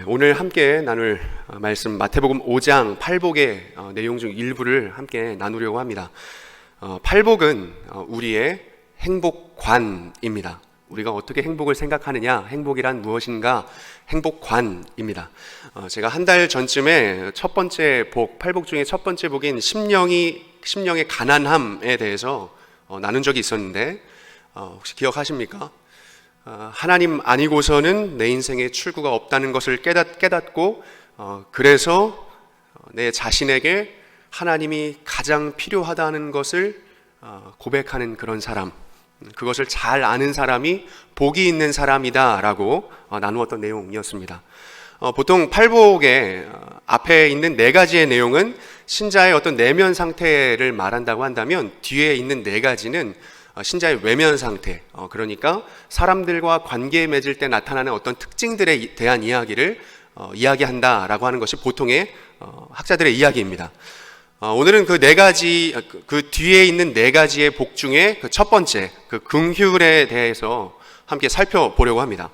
오늘 함께 나눌 말씀 마태복음 5장 팔복의 내용 중 일부를 함께 나누려고 합니다. 팔복은 우리의 행복관입니다. 우리가 어떻게 행복을 생각하느냐, 행복이란 무엇인가, 행복관입니다. 제가 한 달 전쯤에 첫 번째 복, 팔복 중에 첫 번째 복인 심령의 가난함에 대해서 나눈 적이 있었는데 혹시 기억하십니까? 하나님 아니고서는 내 인생에 출구가 없다는 것을 깨닫고 그래서 내 자신에게 하나님이 가장 필요하다는 것을 고백하는 그런 사람, 그것을 잘 아는 사람이 복이 있는 사람이다 라고 나누었던 내용이었습니다. 보통 팔복의 앞에 있는 네 가지의 내용은 신자의 어떤 내면 상태를 말한다고 한다면, 뒤에 있는 네 가지는 신자의 외면 상태, 그러니까 사람들과 관계 맺을 때 나타나는 어떤 특징들에 대한 이야기를 이야기한다라고 하는 것이 보통의 학자들의 이야기입니다. 오늘은 그 네 가지, 그 뒤에 있는 네 가지의 복 중에 그 첫 번째, 그 긍휼에 대해서 함께 살펴보려고 합니다.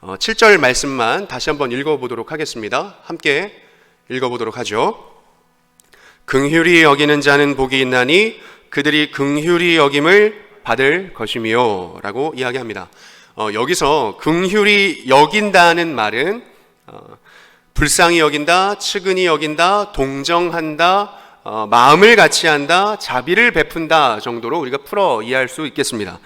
7절 말씀만 다시 한번 읽어보도록 하겠습니다. 함께 읽어보도록 하죠. 긍휼히 여기는 자는 복이 있나니 그들이 긍휼히 여김을 받을 것이며 라고 이야기합니다. 여기서 긍휼히 여긴다는 말은 불쌍히 여긴다, 측은히 여긴다, 동정한다, 마음을 같이 한다, 자비를 베푼다 정도로 우리가 풀어 이해할 수 있겠습니다.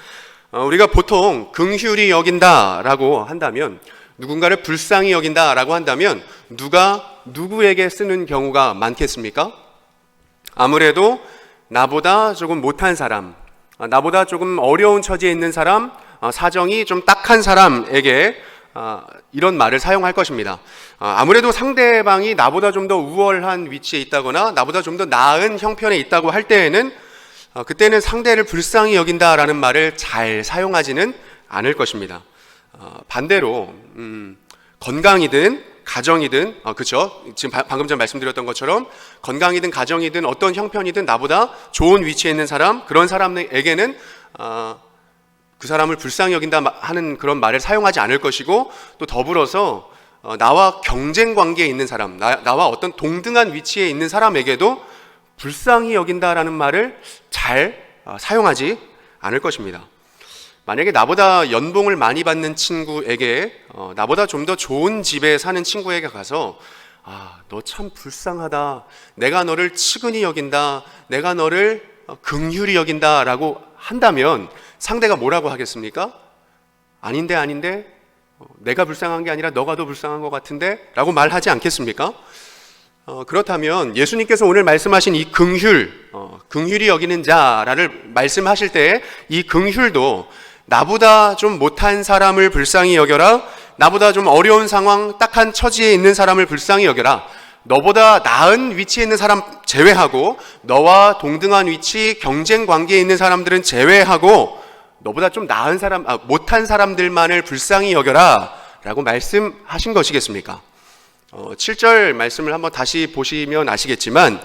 우리가 보통 긍휼히 여긴다라고 한다면, 누군가를 불쌍히 여긴다라고 한다면 누가 누구에게 쓰는 경우가 많겠습니까? 아무래도 나보다 조금 못한 사람, 나보다 조금 어려운 처지에 있는 사람, 사정이 좀 딱한 사람에게 이런 말을 사용할 것입니다. 아무래도 상대방이 나보다 좀 더 우월한 위치에 있다거나 나보다 좀 더 나은 형편에 있다고 할 때에는 그때는 상대를 불쌍히 여긴다라는 말을 잘 사용하지는 않을 것입니다. 반대로 건강이든 가정이든, 그렇죠? 지금 방금 전 말씀드렸던 것처럼 건강이든 가정이든 어떤 형편이든 나보다 좋은 위치에 있는 사람, 그런 사람에게는 그 사람을 불쌍히 여긴다 하는 그런 말을 사용하지 않을 것이고, 또 더불어서 나와 경쟁 관계에 있는 사람, 나와 어떤 동등한 위치에 있는 사람에게도 불쌍히 여긴다라는 말을 잘 사용하지 않을 것입니다. 만약에 나보다 연봉을 많이 받는 친구에게 나보다 좀 더 좋은 집에 사는 친구에게 가서 너 참 불쌍하다, 내가 너를 측은히 여긴다, 내가 너를 긍휼히 여긴다 라고 한다면 상대가 뭐라고 하겠습니까? 아닌데 내가 불쌍한 게 아니라 너가 더 불쌍한 것 같은데 라고 말하지 않겠습니까? 그렇다면 예수님께서 오늘 말씀하신 이 긍휼히 여기는 자를 말씀하실 때 이 긍휼도 나보다 좀 못한 사람을 불쌍히 여겨라, 나보다 좀 어려운 상황, 딱한 처지에 있는 사람을 불쌍히 여겨라, 너보다 나은 위치에 있는 사람 제외하고, 너와 동등한 위치, 경쟁 관계에 있는 사람들은 제외하고 너보다 좀 나은 사람, 못한 사람들만을 불쌍히 여겨라 라고 말씀하신 것이겠습니까? 7절 말씀을 한번 다시 보시면 아시겠지만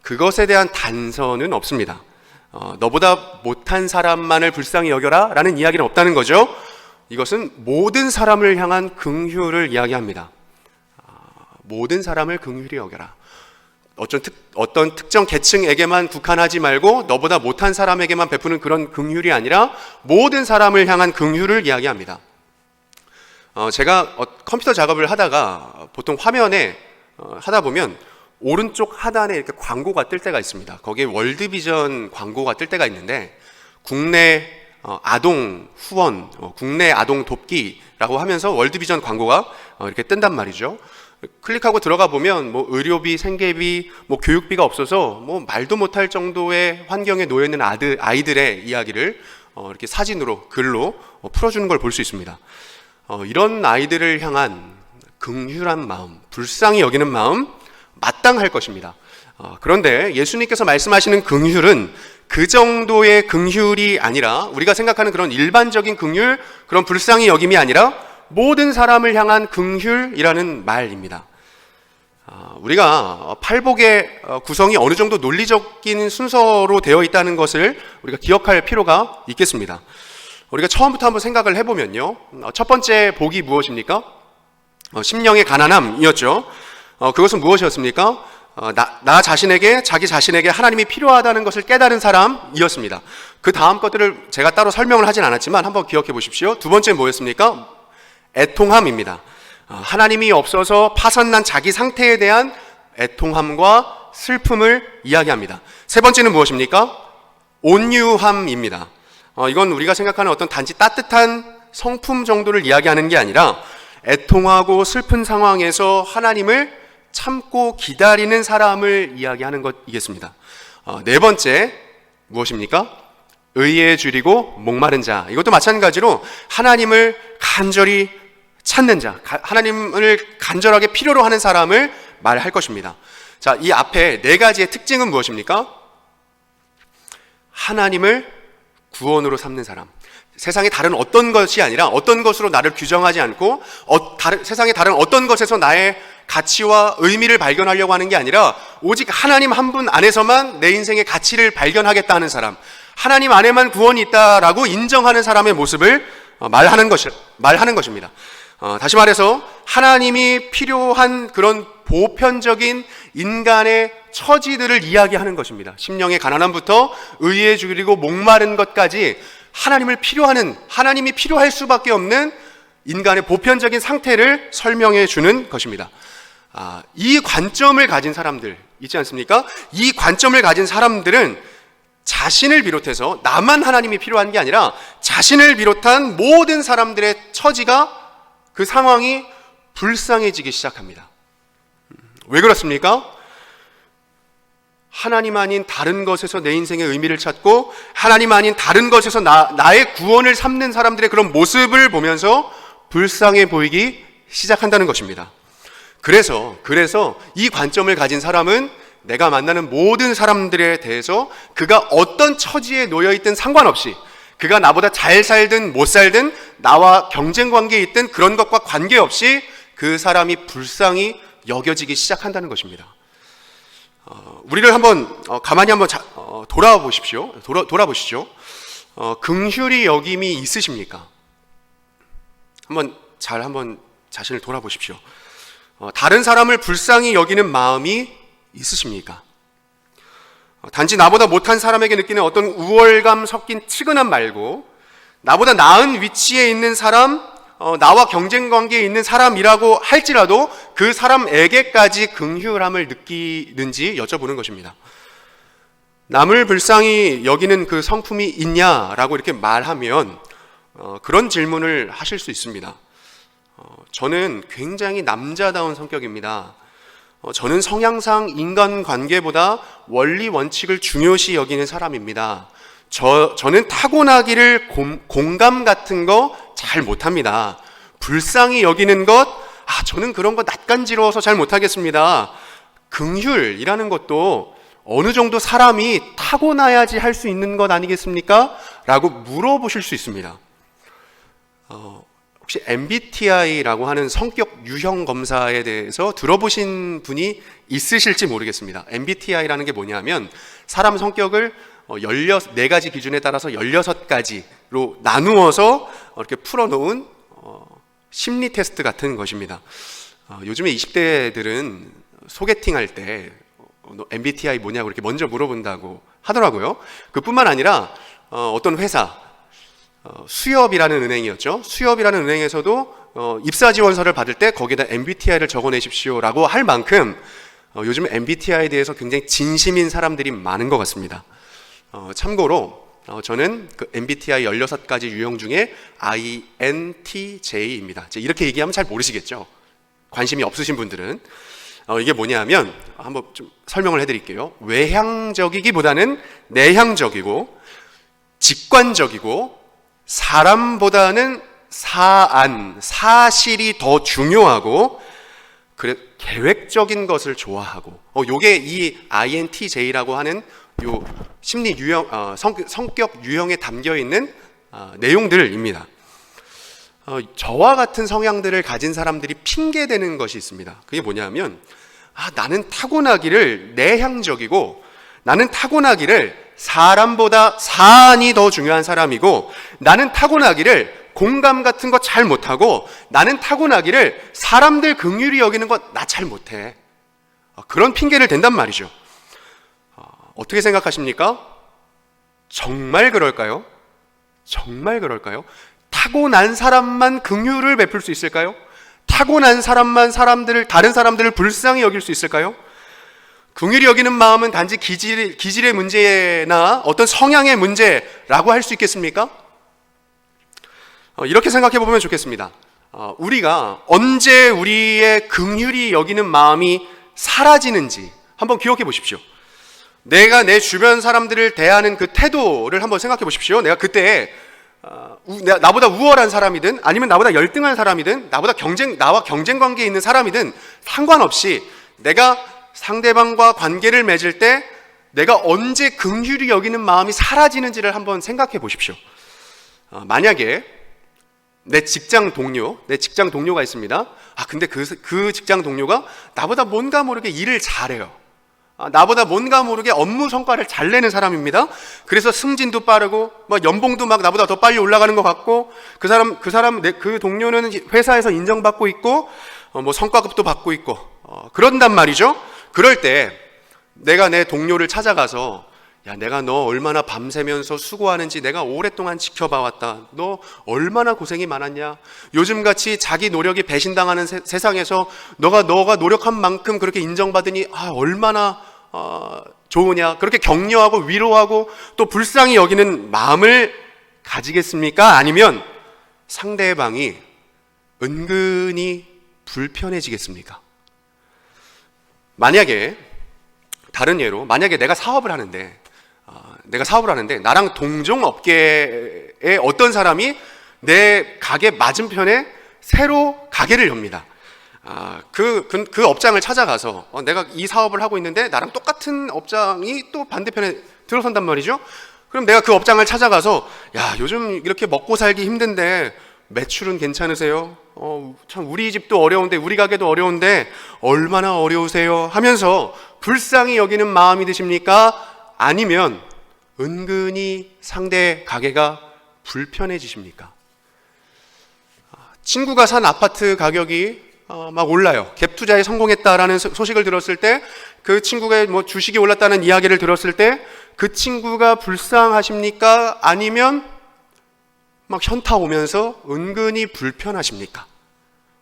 그것에 대한 단서는 없습니다. 너보다 못한 사람만을 불쌍히 여겨라 라는 이야기는 없다는 거죠. 이것은 모든 사람을 향한 긍휼을 이야기합니다. 모든 사람을 긍휼히 여겨라. 어떤 특정 계층에게만 국한하지 말고 너보다 못한 사람에게만 베푸는 그런 긍휼이 아니라 모든 사람을 향한 긍휼을 이야기합니다. 제가 컴퓨터 작업을 하다가 보통 화면에 하다 보면 오른쪽 하단에 이렇게 광고가 뜰 때가 있습니다. 거기에 월드비전 광고가 뜰 때가 있는데, 국내 아동 후원, 국내 아동 돕기라고 하면서 월드비전 광고가 이렇게 뜬단 말이죠. 클릭하고 들어가 보면 뭐 의료비, 생계비, 뭐 교육비가 없어서 뭐 말도 못할 정도의 환경에 놓여 있는 아이들의 이야기를 이렇게 사진으로, 글로 풀어주는 걸 볼 수 있습니다. 이런 아이들을 향한 긍휼한 마음, 불쌍히 여기는 마음 마땅할 것입니다. 그런데 예수님께서 말씀하시는 긍휼은 그 정도의 긍휼이 아니라, 우리가 생각하는 그런 일반적인 긍휼, 그런 불쌍히 여김이 아니라 모든 사람을 향한 긍휼이라는 말입니다. 우리가 팔복의 구성이 어느 정도 논리적인 순서로 되어 있다는 것을 우리가 기억할 필요가 있겠습니다. 우리가 처음부터 한번 생각을 해보면요, 첫 번째 복이 무엇입니까? 심령의 가난함이었죠. 그것은 무엇이었습니까? 나 자신에게, 자기 자신에게 하나님이 필요하다는 것을 깨달은 사람이었습니다. 그 다음 것들을 제가 따로 설명을 하진 않았지만 한번 기억해 보십시오. 두 번째 뭐였습니까? 애통함입니다. 하나님이 없어서 파선난 자기 상태에 대한 애통함과 슬픔을 이야기합니다. 세 번째는 무엇입니까? 온유함입니다. 이건 우리가 생각하는 어떤 단지 따뜻한 성품 정도를 이야기하는 게 아니라 애통하고 슬픈 상황에서 하나님을 참고 기다리는 사람을 이야기하는 것이겠습니다. 네 번째 무엇입니까? 의에 줄이고 목마른 자. 이것도 마찬가지로 하나님을 간절히 찾는 자, 하나님을 간절하게 필요로 하는 사람을 말할 것입니다. 자, 이 앞에 네 가지의 특징은 무엇입니까? 하나님을 구원으로 삼는 사람. 세상의 다른 어떤 것이 아니라 어떤 것으로 나를 규정하지 않고 세상의 다른 어떤 것에서 나의 가치와 의미를 발견하려고 하는 게 아니라 오직 하나님 한 분 안에서만 내 인생의 가치를 발견하겠다 하는 사람, 하나님 안에만 구원이 있다라고 인정하는 사람의 모습을 말하는 것입니다. 다시 말해서 하나님이 필요한 그런 보편적인 인간의 처지들을 이야기하는 것입니다. 심령의 가난함부터 의에 줄이고 목마른 것까지 하나님이 필요할 수밖에 없는 인간의 보편적인 상태를 설명해 주는 것입니다. 이 관점을 가진 사람들 있지 않습니까? 이 관점을 가진 사람들은 자신을 비롯해서 나만 하나님이 필요한 게 아니라 자신을 비롯한 모든 사람들의 처지가 그 상황이 불쌍해지기 시작합니다. 왜 그렇습니까? 하나님 아닌 다른 것에서 내 인생의 의미를 찾고 하나님 아닌 다른 것에서 나의 구원을 삼는 사람들의 그런 모습을 보면서 불쌍해 보이기 시작한다는 것입니다. 그래서 이 관점을 가진 사람은 내가 만나는 모든 사람들에 대해서 그가 어떤 처지에 놓여있든 상관없이 그가 나보다 잘 살든 못 살든 나와 경쟁 관계에 있든 그런 것과 관계없이 그 사람이 불쌍히 여겨지기 시작한다는 것입니다. 우리를 한번 가만히 한번 돌아보십시오. 돌아보시죠. 긍휼히 여김이 있으십니까? 한번 자신을 돌아보십시오. 다른 사람을 불쌍히 여기는 마음이 있으십니까? 단지 나보다 못한 사람에게 느끼는 어떤 우월감 섞인 측은함 말고 나보다 나은 위치에 있는 사람, 나와 경쟁 관계에 있는 사람이라고 할지라도 그 사람에게까지 긍휼함을 느끼는지 여쭤보는 것입니다. 남을 불쌍히 여기는 그 성품이 있냐라고 이렇게 말하면 그런 질문을 하실 수 있습니다. 저는 굉장히 남자다운 성격입니다. 저는 성향상 인간관계보다 원리 원칙을 중요시 여기는 사람입니다. 저는 타고나기를 공감 같은 거 잘 못합니다. 불쌍히 여기는 것, 저는 그런 거 낯간지러워서 잘 못하겠습니다. 긍휼이라는 것도 어느 정도 사람이 타고나야지 할 수 있는 것 아니겠습니까? 라고 물어보실 수 있습니다. 혹시 MBTI라고 하는 성격 유형 검사에 대해서 들어보신 분이 있으실지 모르겠습니다. MBTI라는 게 뭐냐면 사람 성격을 14가지 기준에 따라서 16가지로 나누어서 이렇게 풀어놓은 심리 테스트 같은 것입니다. 요즘에 20대들은 소개팅할 때 MBTI 뭐냐고 이렇게 먼저 물어본다고 하더라고요. 그뿐만 아니라 어떤 회사, 수협이라는 은행이었죠. 수협이라는 은행에서도 입사 지원서를 받을 때 거기에다 MBTI를 적어내십시오라고 할 만큼 요즘 MBTI에 대해서 굉장히 진심인 사람들이 많은 것 같습니다. 참고로 저는 그 MBTI 16가지 유형 중에 INTJ입니다. 이렇게 얘기하면 잘 모르시겠죠. 관심이 없으신 분들은. 이게 뭐냐면 한번 좀 설명을 해드릴게요. 외향적이기보다는 내향적이고 직관적이고 사람보다는 사실이 더 중요하고 계획적인 것을 좋아하고 요게 이 INTJ라고 하는 요 심리 유형, 성격 유형에 담겨 있는 내용들입니다. 저와 같은 성향들을 가진 사람들이 핑계대는 것이 있습니다. 그게 뭐냐면 나는 타고나기를 내향적이고 나는 타고나기를 사람보다 사안이 더 중요한 사람이고 나는 타고나기를 공감 같은 거 잘 못하고 나는 타고나기를 사람들 긍휼히 여기는 거 나 잘 못해. 그런 핑계를 댄단 말이죠. 어떻게 생각하십니까? 정말 그럴까요? 정말 그럴까요? 타고난 사람만 긍휼을 베풀 수 있을까요? 타고난 사람만 다른 사람들을 불쌍히 여길 수 있을까요? 긍휼히 여기는 마음은 단지 기질의 문제나 어떤 성향의 문제라고 할 수 있겠습니까? 이렇게 생각해 보면 좋겠습니다. 우리가 언제 우리의 긍휼히 여기는 마음이 사라지는지 한번 기억해 보십시오. 내가 내 주변 사람들을 대하는 그 태도를 한번 생각해 보십시오. 내가 그때 나보다 우월한 사람이든 아니면 나보다 열등한 사람이든 나와 경쟁 관계에 있는 사람이든 상관없이 내가 상대방과 관계를 맺을 때 내가 언제 긍휼히 여기는 마음이 사라지는지를 한번 생각해 보십시오. 만약에 내 직장 동료가 있습니다. 근데 그 직장 동료가 나보다 뭔가 모르게 일을 잘해요. 나보다 뭔가 모르게 업무 성과를 잘 내는 사람입니다. 그래서 승진도 빠르고 연봉도 막 나보다 더 빨리 올라가는 것 같고 그 동료는 회사에서 인정받고 있고 성과급도 받고 있고 그런단 말이죠. 그럴 때 내가 내 동료를 찾아가서 야, 내가 너 얼마나 밤새면서 수고하는지 내가 오랫동안 지켜봐왔다. 너 얼마나 고생이 많았냐. 요즘같이 자기 노력이 배신당하는 세상에서 너가 노력한 만큼 그렇게 인정받으니 얼마나 좋으냐. 그렇게 격려하고 위로하고 또 불쌍히 여기는 마음을 가지겠습니까? 아니면 상대방이 은근히 불편해지겠습니까? 다른 예로 만약에 내가 사업을 하는데 나랑 동종 업계의 어떤 사람이 내 가게 맞은편에 새로 가게를 엽니다. 그 업장을 찾아가서 내가 이 사업을 하고 있는데 나랑 똑같은 업장이 또 반대편에 들어선단 말이죠. 그럼 내가 그 업장을 찾아가서 야, 요즘 이렇게 먹고 살기 힘든데 매출은 괜찮으세요? 참 우리 집도 어려운데 우리 가게도 어려운데 얼마나 어려우세요? 하면서 불쌍히 여기는 마음이 드십니까? 아니면 은근히 상대 가게가 불편해지십니까? 친구가 산 아파트 가격이 막 올라요. 갭 투자에 성공했다라는 소식을 들었을 때, 그 친구가 주식이 올랐다는 이야기를 들었을 때 그 친구가 불쌍하십니까? 아니면 막 현타 오면서 은근히 불편하십니까?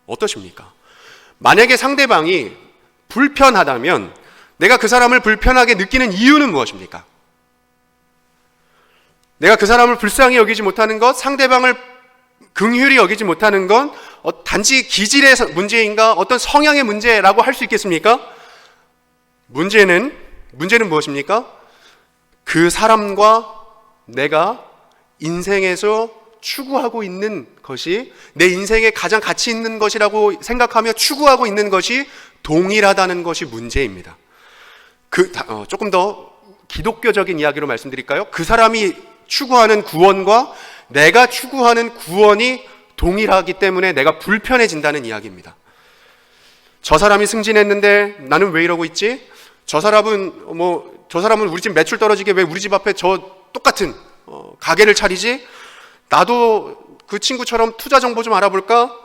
어떠십니까? 만약에 상대방이 불편하다면 내가 그 사람을 불편하게 느끼는 이유는 무엇입니까? 내가 그 사람을 불쌍히 여기지 못하는 것, 상대방을 긍휼히 여기지 못하는 건 단지 기질의 문제인가 어떤 성향의 문제라고 할 수 있겠습니까? 문제는 무엇입니까? 그 사람과 내가 인생에서 추구하고 있는 것이 내 인생에 가장 가치 있는 것이라고 생각하며 추구하고 있는 것이 동일하다는 것이 문제입니다. 조금 더 기독교적인 이야기로 말씀드릴까요? 그 사람이 추구하는 구원과 내가 추구하는 구원이 동일하기 때문에 내가 불편해진다는 이야기입니다. 저 사람이 승진했는데 나는 왜 이러고 있지? 저 사람은 우리 집 매출 떨어지게 왜 우리 집 앞에 똑같은 가게를 차리지? 나도 그 친구처럼 투자 정보 좀 알아볼까?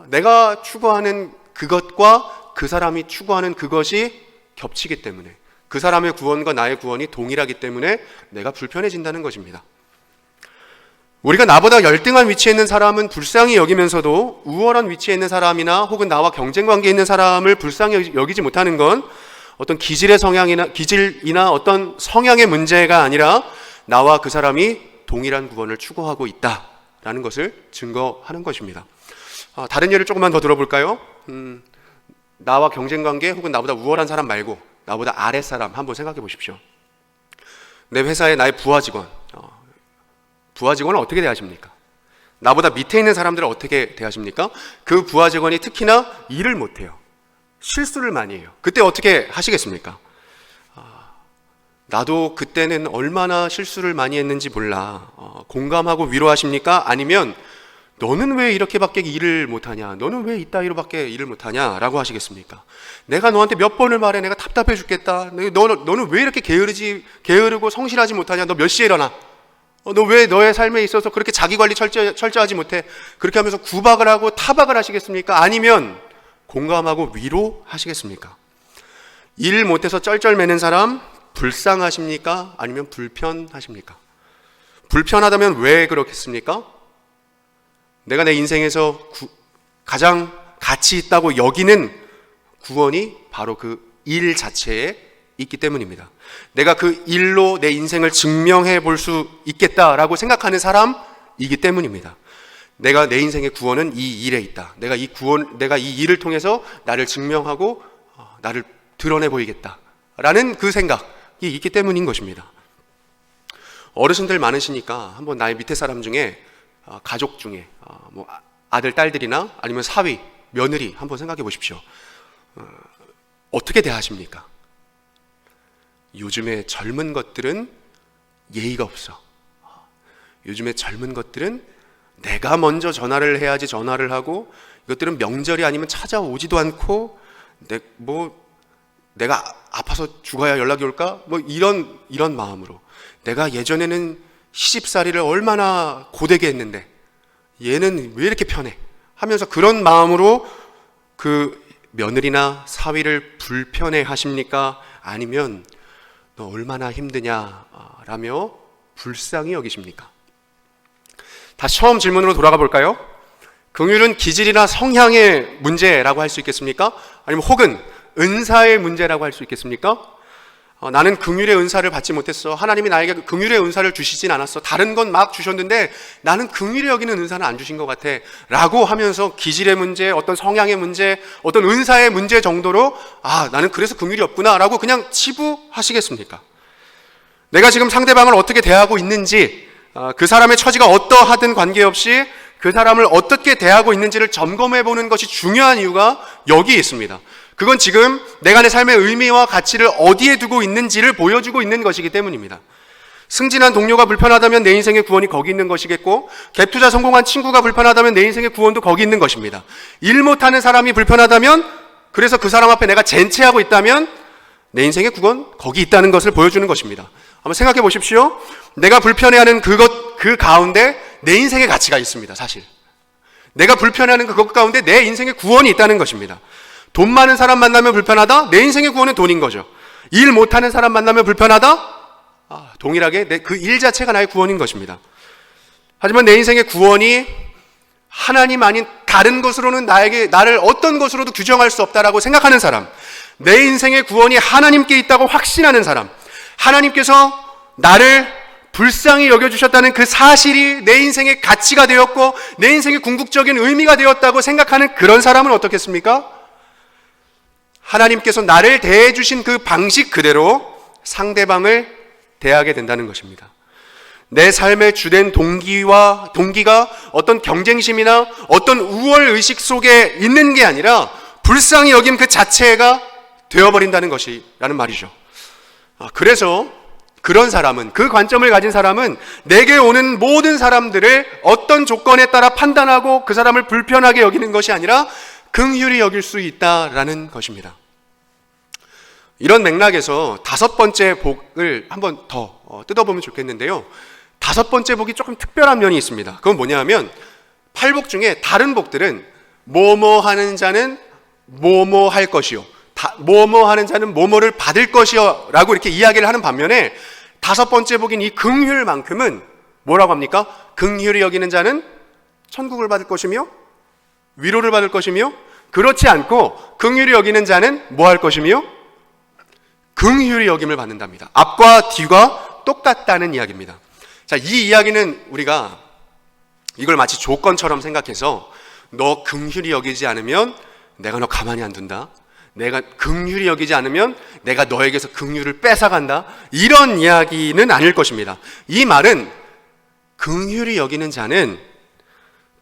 내가 추구하는 그것과 그 사람이 추구하는 그것이 겹치기 때문에, 그 사람의 구원과 나의 구원이 동일하기 때문에 내가 불편해진다는 것입니다. 우리가 나보다 열등한 위치에 있는 사람은 불쌍히 여기면서도 우월한 위치에 있는 사람이나 혹은 나와 경쟁 관계에 있는 사람을 불쌍히 여기지 못하는 건 어떤 기질이나 어떤 성향의 문제가 아니라 나와 그 사람이 동일한 구원을 추구하고 있다라는 것을 증거하는 것입니다. 다른 예를 조금만 더 들어볼까요? 나와 경쟁 관계 혹은 나보다 우월한 사람 말고 나보다 아랫 사람 한번 생각해 보십시오. 내 회사의 나의 부하 직원을 어떻게 대하십니까? 나보다 밑에 있는 사람들을 어떻게 대하십니까? 그 부하 직원이 특히나 일을 못해요. 실수를 많이 해요. 그때 어떻게 하시겠습니까? 나도 그때는 얼마나 실수를 많이 했는지 몰라. 공감하고 위로하십니까? 아니면 너는 왜 이렇게밖에 일을 못하냐? 너는 왜 이따위로밖에 일을 못하냐? 라고 하시겠습니까? 내가 너한테 몇 번을 말해. 내가 답답해 죽겠다. 너는 왜 이렇게 게으르고 성실하지 못하냐? 너 몇 시에 일어나? 너 왜 너의 삶에 있어서 그렇게 자기관리 철저하지 못해? 그렇게 하면서 구박을 하고 타박을 하시겠습니까? 아니면 공감하고 위로하시겠습니까? 일 못해서 쩔쩔매는 사람 불쌍하십니까? 아니면 불편하십니까? 불편하다면 왜 그렇겠습니까? 내가 내 인생에서 가장 가치 있다고 여기는 구원이 바로 그 일 자체에 있기 때문입니다. 내가 그 일로 내 인생을 증명해 볼 수 있겠다라고 생각하는 사람이기 때문입니다. 내가 내 인생의 구원은 이 일에 있다. 내가 이 일을 통해서 나를 증명하고 나를 드러내 보이겠다라는 그 생각이 있기 때문인 것입니다. 어르신들 많으시니까 한번 나의 밑에 사람 중에 가족 중에 뭐 아들, 딸들이나 아니면 사위, 며느리 한번 생각해 보십시오. 어떻게 대하십니까? 요즘에 젊은 것들은 예의가 없어. 요즘에 젊은 것들은 내가 먼저 전화를 해야지 전화를 하고, 이것들은 명절이 아니면 찾아오지도 않고, 내가 아파서 죽어야 연락이 올까? 이런 마음으로. 내가 예전에는 시집살이를 얼마나 고되게 했는데 얘는 왜 이렇게 편해? 하면서 그런 마음으로 그 며느리나 사위를 불편해 하십니까? 아니면 너 얼마나 힘드냐? 라며 불쌍히 여기십니까? 다시 처음 질문으로 돌아가 볼까요? 긍휼은 기질이나 성향의 문제라고 할 수 있겠습니까? 아니면 혹은 은사의 문제라고 할 수 있겠습니까? 나는 긍휼의 은사를 받지 못했어. 하나님이 나에게 긍휼의 은사를 주시진 않았어. 다른 건 막 주셨는데 나는 긍휼히 여기는 은사는 안 주신 것 같아 라고 하면서 기질의 문제, 어떤 성향의 문제, 어떤 은사의 문제 정도로 나는 그래서 긍휼이 없구나 라고 그냥 치부하시겠습니까? 내가 지금 상대방을 어떻게 대하고 있는지, 그 사람의 처지가 어떠하든 관계없이 그 사람을 어떻게 대하고 있는지를 점검해 보는 것이 중요한 이유가 여기 있습니다. 그건 지금 내가 내 삶의 의미와 가치를 어디에 두고 있는지를 보여주고 있는 것이기 때문입니다. 승진한 동료가 불편하다면 내 인생의 구원이 거기 있는 것이겠고, 갭 투자 성공한 친구가 불편하다면 내 인생의 구원도 거기 있는 것입니다. 일 못하는 사람이 불편하다면, 그래서 그 사람 앞에 내가 젠체하고 있다면 내 인생의 구원 거기 있다는 것을 보여주는 것입니다. 한번 생각해 보십시오. 내가 불편해하는 그 가운데 내 인생의 가치가 있습니다. 사실 내가 불편해하는 그것 가운데 내 인생의 구원이 있다는 것입니다. 돈 많은 사람 만나면 불편하다? 내 인생의 구원은 돈인 거죠. 일 못하는 사람 만나면 불편하다? 동일하게 그 일 자체가 나의 구원인 것입니다. 하지만 내 인생의 구원이 하나님 아닌 다른 것으로는 나를 어떤 것으로도 규정할 수 없다라고 생각하는 사람, 내 인생의 구원이 하나님께 있다고 확신하는 사람, 하나님께서 나를 불쌍히 여겨주셨다는 그 사실이 내 인생의 가치가 되었고 내 인생의 궁극적인 의미가 되었다고 생각하는 그런 사람은 어떻겠습니까? 하나님께서 나를 대해주신 그 방식 그대로 상대방을 대하게 된다는 것입니다. 내 삶의 주된 동기가 어떤 경쟁심이나 어떤 우월의식 속에 있는 게 아니라 불쌍히 여김 그 자체가 되어버린다는 것이라는 말이죠. 그래서 그런 사람은, 그 관점을 가진 사람은 내게 오는 모든 사람들을 어떤 조건에 따라 판단하고 그 사람을 불편하게 여기는 것이 아니라 긍휼히 여길 수 있다라는 것입니다. 이런 맥락에서 다섯 번째 복을 한번 더 뜯어보면 좋겠는데요. 다섯 번째 복이 조금 특별한 면이 있습니다. 그건 뭐냐면, 팔복 중에 다른 복들은 뭐뭐 하는 자는 뭐뭐 할 것이요, 뭐뭐 하는 자는 뭐뭐를 받을 것이요 라고 이렇게 이야기를 하는 반면에, 다섯 번째 복인 이 긍휼만큼은 뭐라고 합니까? 긍휼히 여기는 자는 천국을 받을 것이며 위로를 받을 것이며, 그렇지 않고 긍휼히 여기는 자는 뭐 할 것이며 긍휼히 여김을 받는답니다. 앞과 뒤가 똑같다는 이야기입니다. 자, 이 이야기는 우리가 이걸 마치 조건처럼 생각해서 너 긍휼히 여기지 않으면 내가 너 가만히 안 둔다, 내가 긍휼히 여기지 않으면 내가 너에게서 긍휼을 뺏어간다, 이런 이야기는 아닐 것입니다. 이 말은 긍휼히 여기는 자는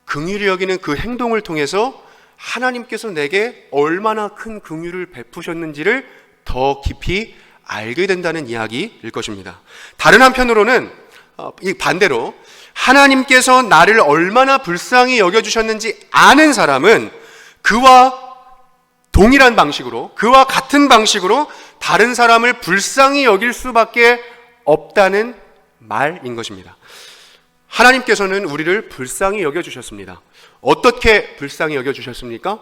긍휼히 여기는 그 행동을 통해서 하나님께서 내게 얼마나 큰 긍휼을 베푸셨는지를 더 깊이 알게 된다는 이야기일 것입니다. 다른 한편으로는 이 반대로 하나님께서 나를 얼마나 불쌍히 여겨주셨는지 아는 사람은 그와 동일한 방식으로, 그와 같은 방식으로 다른 사람을 불쌍히 여길 수밖에 없다는 말인 것입니다. 하나님께서는 우리를 불쌍히 여겨주셨습니다. 어떻게 불쌍히 여겨주셨습니까?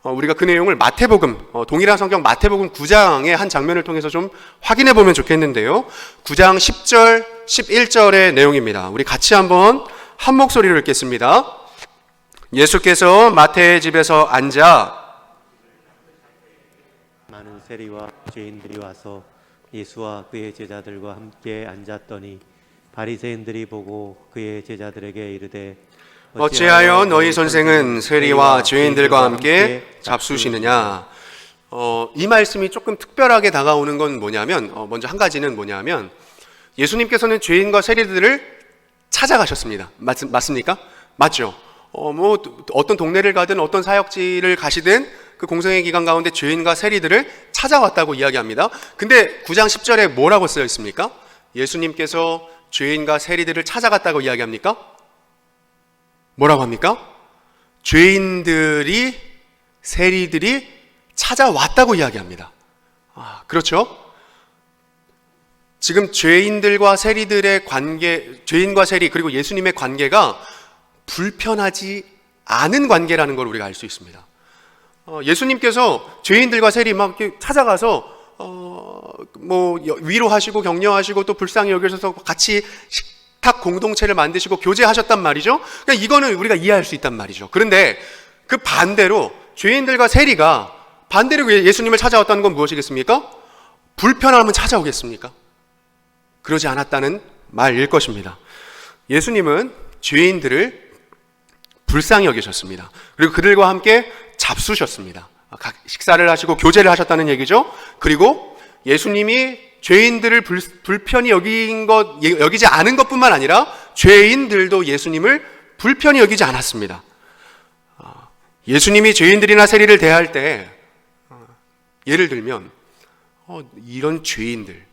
우리가 그 내용을 마태복음, 동일한 성경 마태복음 9장의 한 장면을 통해서 좀 확인해 보면 좋겠는데요. 9장 10절, 11절의 내용입니다. 우리 같이 한번 한 목소리로 읽겠습니다. 예수께서 마태의 집에서 앉아 많은 세리와 죄인들이 와서 예수와 그의 제자들과 함께 앉았더니 바리새인들이 보고 그의 제자들에게 이르되 어찌하여 너희 선생은 세리와 죄인들과 함께 잡수시느냐. 이 말씀이 조금 특별하게 다가오는 건 뭐냐면, 먼저 한 가지는 뭐냐면, 예수님께서는 죄인과 세리들을 찾아가셨습니다. 맞습니까? 맞죠? 어떤 동네를 가든 어떤 사역지를 가시든 그 공생의 기간 가운데 죄인과 세리들을 찾아왔다고 이야기합니다. 근데 9장 10절에 뭐라고 쓰여 있습니까? 예수님께서 죄인과 세리들을 찾아갔다고 이야기합니까? 뭐라고 합니까? 죄인들이, 세리들이 찾아왔다고 이야기합니다. 그렇죠? 지금 죄인들과 세리들의 관계, 죄인과 세리 그리고 예수님의 관계가 불편하지 않은 관계라는 걸 우리가 알 수 있습니다. 예수님께서 죄인들과 세리 막 이렇게 찾아가서 위로하시고 격려하시고 또 불쌍히 여기셔서 같이 식탁 공동체를 만드시고 교제하셨단 말이죠. 그러니까 이거는 우리가 이해할 수 있단 말이죠. 그런데 그 반대로 죄인들과 세리가 반대로 예수님을 찾아왔다는 건 무엇이겠습니까? 불편함은 찾아오겠습니까? 그러지 않았다는 말일 것입니다. 예수님은 죄인들을 불쌍히 여기셨습니다. 그리고 그들과 함께 잡수셨습니다. 식사를 하시고 교제를 하셨다는 얘기죠. 그리고 예수님이 죄인들을 불편히 여기지 않은 것뿐만 아니라 죄인들도 예수님을 불편히 여기지 않았습니다. 예수님이 죄인들이나 세리를 대할 때 예를 들면 이런 죄인들,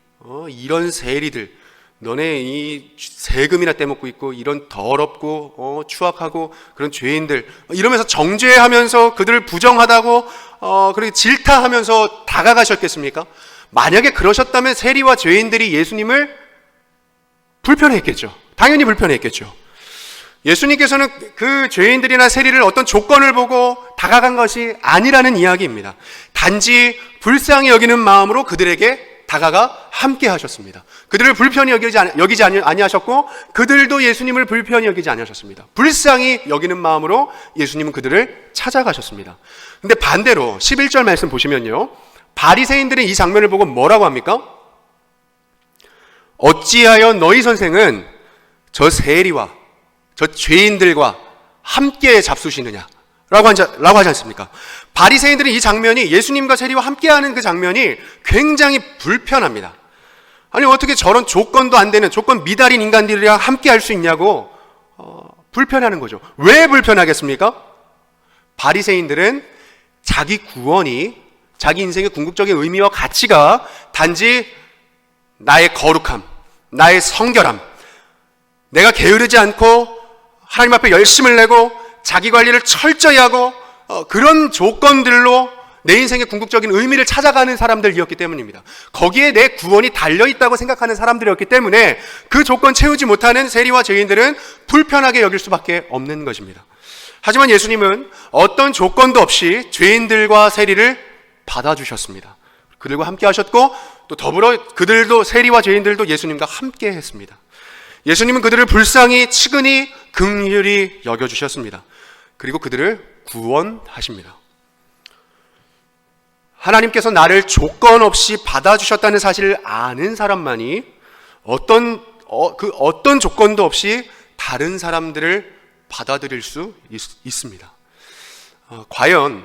이런 세리들, 너네 이 세금이나 떼먹고 있고 이런 더럽고 추악하고 그런 죄인들 이러면서 정죄하면서 그들을 부정하다고 그리고 질타하면서 다가가셨겠습니까? 만약에 그러셨다면 세리와 죄인들이 예수님을 불편했겠죠. 당연히 불편했겠죠. 예수님께서는 그 죄인들이나 세리를 어떤 조건을 보고 다가간 것이 아니라는 이야기입니다. 단지 불쌍히 여기는 마음으로 그들에게 다가가 함께 하셨습니다. 그들을 불편히 여기지 아니하셨고 그들도 예수님을 불편히 여기지 아니하셨습니다. 불쌍히 여기는 마음으로 예수님은 그들을 찾아가셨습니다. 근데 반대로 11절 말씀 보시면요, 바리새인들은 이 장면을 보고 뭐라고 합니까? 어찌하여 너희 선생은 저 세리와 저 죄인들과 함께 잡수시느냐 라고 하지 않습니까? 바리새인들은 이 장면이 예수님과 세리와 함께하는 그 장면이 굉장히 불편합니다. 아니 어떻게 저런 조건도 안 되는 조건 미달인 인간들이랑 함께할 수 있냐고 불편해하는 거죠. 왜 불편하겠습니까? 바리새인들은 자기 구원이 자기 인생의 궁극적인 의미와 가치가 단지 나의 거룩함, 나의 성결함, 내가 게으르지 않고 하나님 앞에 열심을 내고 자기 관리를 철저히 하고 그런 조건들로 내 인생의 궁극적인 의미를 찾아가는 사람들이었기 때문입니다. 거기에 내 구원이 달려있다고 생각하는 사람들이었기 때문에 그 조건 채우지 못하는 세리와 죄인들은 불편하게 여길 수밖에 없는 것입니다. 하지만 예수님은 어떤 조건도 없이 죄인들과 세리를 받아주셨습니다. 그들과 함께 하셨고 또 더불어 그들도 세리와 죄인들도 예수님과 함께 했습니다. 예수님은 그들을 불쌍히 측은히 긍휼히 여겨주셨습니다. 그리고 그들을 구원하십니다. 하나님께서 나를 조건 없이 받아주셨다는 사실을 아는 사람만이 어떤 조건도 없이 다른 사람들을 받아들일 수 있습니다. 과연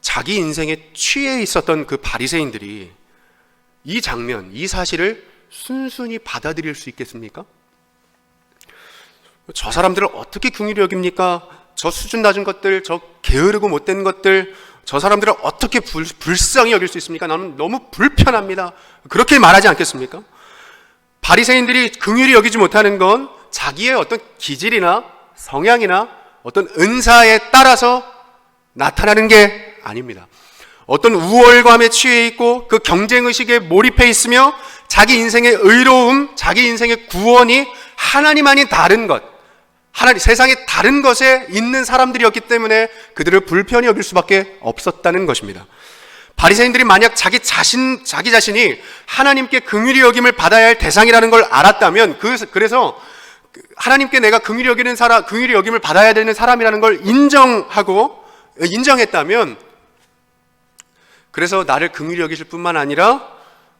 자기 인생에 취해 있었던 그 바리새인들이 이 장면, 이 사실을 순순히 받아들일 수 있겠습니까? 저 사람들을 어떻게 긍휼히 여깁니까? 저 수준 낮은 것들, 저 게으르고 못된 것들, 저 사람들을 어떻게 불쌍히 여길 수 있습니까? 나는 너무 불편합니다. 그렇게 말하지 않겠습니까? 바리새인들이 긍휼히 여기지 못하는 건 자기의 어떤 기질이나 성향이나 어떤 은사에 따라서 나타나는 게 아닙니다. 어떤 우월감에 취해 있고 그 경쟁의식에 몰입해 있으며 자기 인생의 의로움, 자기 인생의 구원이 하나님 아닌 다른 것, 하나님 세상의 다른 것에 있는 사람들이었기 때문에 그들을 불편히 여길 수밖에 없었다는 것입니다. 바리새인들이 만약 자기 자신이 하나님께 긍휼히 여김을 받아야 할 대상이라는 걸 알았다면, 그래서 하나님께 내가 긍휼히 여김을 받아야 되는 사람이라는 걸 인정했다면, 그래서 나를 긍휼히 여기실 뿐만 아니라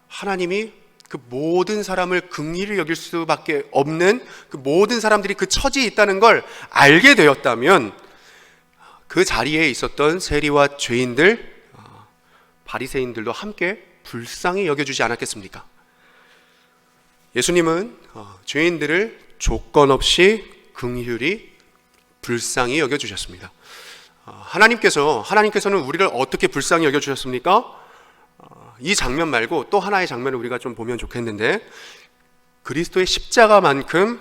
하나님이 그 모든 사람을 긍휼히 여길 수밖에 없는 그 모든 사람들이 그 처지에 있다는 걸 알게 되었다면, 그 자리에 있었던 세리와 죄인들, 바리새인들도 함께 불쌍히 여겨주지 않았겠습니까? 예수님은 죄인들을 조건 없이 긍휼히 불쌍히 여겨주셨습니다. 하나님께서는 우리를 어떻게 불쌍히 여겨주셨습니까? 이 장면 말고 또 하나의 장면을 우리가 좀 보면 좋겠는데, 그리스도의 십자가만큼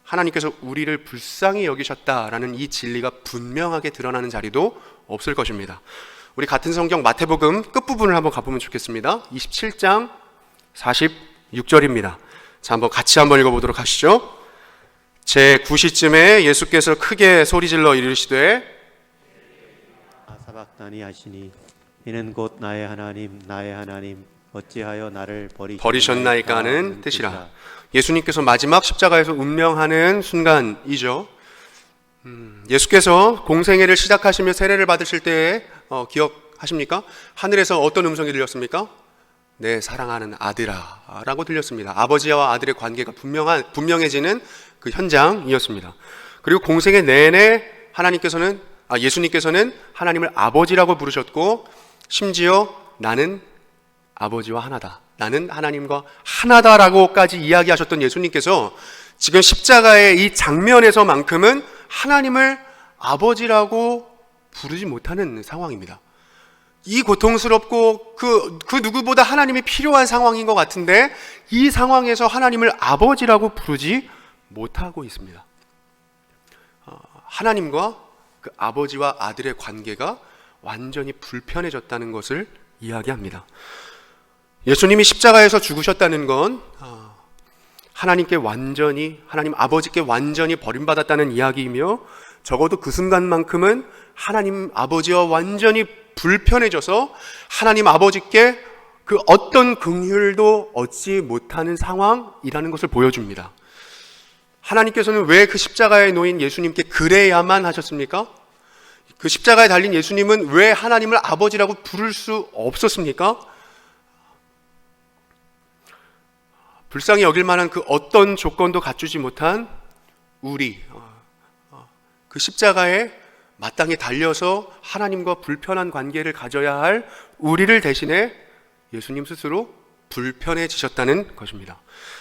하나님께서 우리를 불쌍히 여기셨다라는 이 진리가 분명하게 드러나는 자리도 없을 것입니다. 우리 같은 성경 마태복음 끝부분을 한번 가보면 좋겠습니다. 27장 46절입니다. 자, 같이 한번 읽어보도록 하시죠. 제 9시쯤에 예수께서 크게 소리질러 이르시되 사박다니 하시니 이는 곧 나의 하나님 어찌하여 나를 버리셨나이까 하는 뜻이라. 예수님께서 마지막 십자가에서 운명하는 순간이죠. 예수께서 공생애를 시작하시며 세례를 받으실 때에 기억하십니까? 하늘에서 어떤 음성이 들렸습니까? 내 사랑하는 아들아 라고 들렸습니다. 아버지와 아들의 관계가 분명해지는 그 현장이었습니다. 그리고 공생애 내내 예수님께서는 하나님을 아버지라고 부르셨고, 심지어 나는 아버지와 하나다, 나는 하나님과 하나다라고까지 이야기하셨던 예수님께서 지금 십자가의 이 장면에서만큼은 하나님을 아버지라고 부르지 못하는 상황입니다. 이 고통스럽고 그 누구보다 하나님이 필요한 상황인 것 같은데, 이 상황에서 하나님을 아버지라고 부르지 못하고 있습니다. 하나님과 그 아버지와 아들의 관계가 완전히 불편해졌다는 것을 이야기합니다. 예수님이 십자가에서 죽으셨다는 건 하나님 아버지께 완전히 버림받았다는 이야기이며, 적어도 그 순간만큼은 하나님 아버지와 완전히 불편해져서 하나님 아버지께 그 어떤 긍휼도 얻지 못하는 상황이라는 것을 보여줍니다. 하나님께서는 왜 그 십자가에 놓인 예수님께 그래야만 하셨습니까? 그 십자가에 달린 예수님은 왜 하나님을 아버지라고 부를 수 없었습니까? 불쌍히 여길 만한 그 어떤 조건도 갖추지 못한 우리, 그 십자가에 마땅히 달려서 하나님과 불편한 관계를 가져야 할 우리를 대신해 예수님 스스로 불편해지셨다는 것입니다.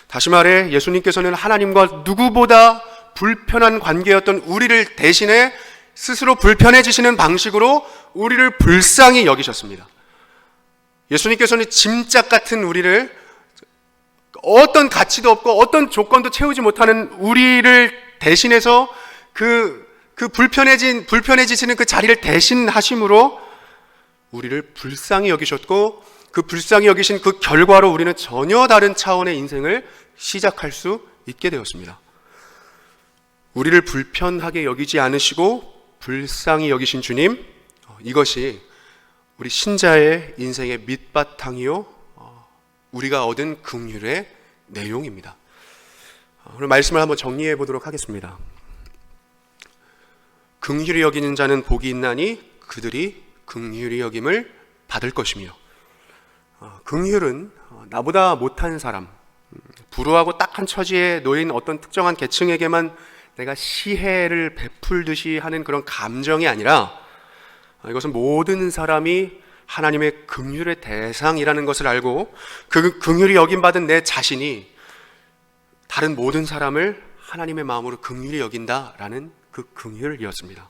다시 말해, 예수님께서는 하나님과 누구보다 불편한 관계였던 우리를 대신해 스스로 불편해지시는 방식으로 우리를 불쌍히 여기셨습니다. 예수님께서는 짐짝 같은 우리를, 어떤 가치도 없고 어떤 조건도 채우지 못하는 우리를 대신해서 그 불편해지시는 그 자리를 대신하심으로 우리를 불쌍히 여기셨고, 그 불쌍히 여기신 그 결과로 우리는 전혀 다른 차원의 인생을 시작할 수 있게 되었습니다. 우리를 불편하게 여기지 않으시고 불쌍히 여기신 주님, 이것이 우리 신자의 인생의 밑바탕이요, 우리가 얻은 긍휼의 내용입니다. 오늘 말씀을 한번 정리해 보도록 하겠습니다. 긍휼히 여기는 자는 복이 있나니 그들이 긍휼히 여김을 받을 것이며, 긍휼은 나보다 못한 사람, 불우하고 딱한 처지에 놓인 어떤 특정한 계층에게만 내가 시혜를 베풀듯이 하는 그런 감정이 아니라, 이것은 모든 사람이 하나님의 긍휼의 대상이라는 것을 알고, 그 긍휼히 여김받은 내 자신이 다른 모든 사람을 하나님의 마음으로 긍휼히 여긴다라는 그 긍휼이었습니다.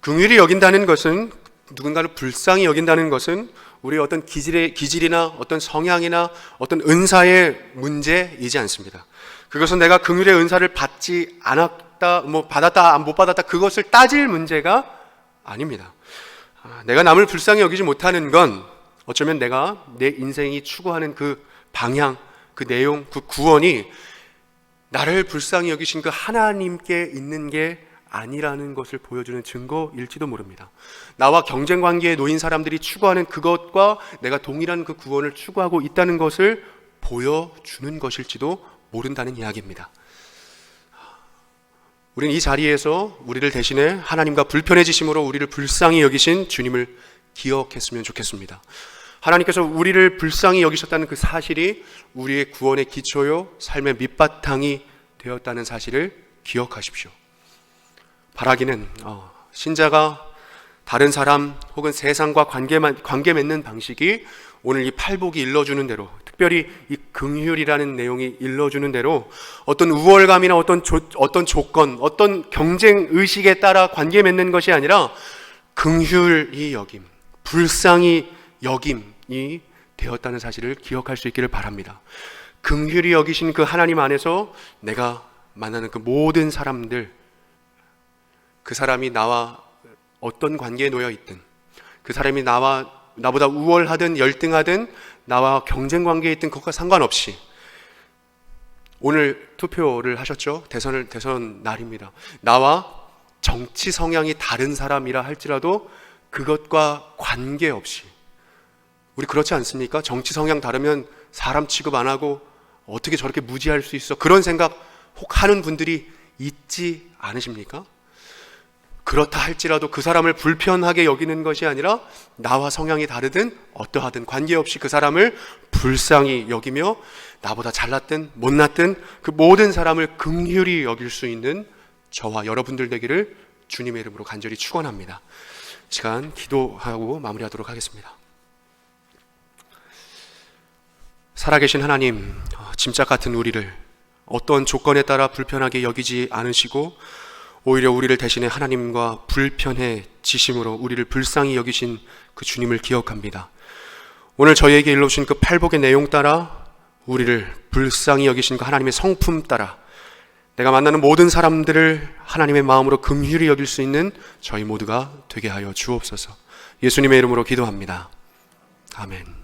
긍휼히 여긴다는 것은, 누군가를 불쌍히 여긴다는 것은 우리의 어떤 기질이나 어떤 성향이나 어떤 은사의 문제이지 않습니다. 그것은 내가 긍휼의 은사를 받지 않았다, 받았다, 못 받았다, 그것을 따질 문제가 아닙니다. 내가 남을 불쌍히 여기지 못하는 건 어쩌면 내가 내 인생이 추구하는 그 방향, 그 내용, 그 구원이 나를 불쌍히 여기신 그 하나님께 있는 게 아니라는 것을 보여주는 증거일지도 모릅니다. 나와 경쟁 관계에 놓인 사람들이 추구하는 그것과 내가 동일한 그 구원을 추구하고 있다는 것을 보여주는 것일지도 모른다는 이야기입니다. 우리는 이 자리에서 우리를 대신해 하나님과 불편해지심으로 우리를 불쌍히 여기신 주님을 기억했으면 좋겠습니다. 하나님께서 우리를 불쌍히 여기셨다는 그 사실이 우리의 구원의 기초요 삶의 밑바탕이 되었다는 사실을 기억하십시오. 바라기는 신자가 다른 사람 혹은 세상과 관계 맺는 방식이 오늘 이 팔복이 일러주는 대로, 특별히 이 긍휼이라는 내용이 일러주는 대로 어떤 우월감이나 어떤 조건, 어떤 경쟁 의식에 따라 관계 맺는 것이 아니라 긍휼히 여김, 불쌍히 여김이 되었다는 사실을 기억할 수 있기를 바랍니다. 긍휼히 여기신 그 하나님 안에서 내가 만나는 그 모든 사람들, 그 사람이 나와 어떤 관계에 놓여 있든, 그 사람이 나보다 우월하든 열등하든 나와 경쟁 관계에 있든 그것과 상관없이, 오늘 투표를 하셨죠? 대선 날입니다. 나와 정치 성향이 다른 사람이라 할지라도 그것과 관계없이, 우리 그렇지 않습니까? 정치 성향 다르면 사람 취급 안 하고 어떻게 저렇게 무지할 수 있어? 그런 생각 혹 하는 분들이 있지 않으십니까? 그렇다 할지라도 그 사람을 불편하게 여기는 것이 아니라 나와 성향이 다르든 어떠하든 관계없이 그 사람을 불쌍히 여기며 나보다 잘났든 못났든 그 모든 사람을 긍휼히 여길 수 있는 저와 여러분들 되기를 주님의 이름으로 간절히 축원합니다. 시간 기도하고 마무리하도록 하겠습니다. 살아계신 하나님, 짐짝 같은 우리를 어떤 조건에 따라 불편하게 여기지 않으시고 오히려 우리를 대신해 하나님과 불편해지심으로 우리를 불쌍히 여기신 그 주님을 기억합니다. 오늘 저희에게 일러주신 그 팔복의 내용 따라 우리를 불쌍히 여기신 그 하나님의 성품 따라 내가 만나는 모든 사람들을 하나님의 마음으로 긍휼히 여길 수 있는 저희 모두가 되게 하여 주옵소서. 예수님의 이름으로 기도합니다. 아멘.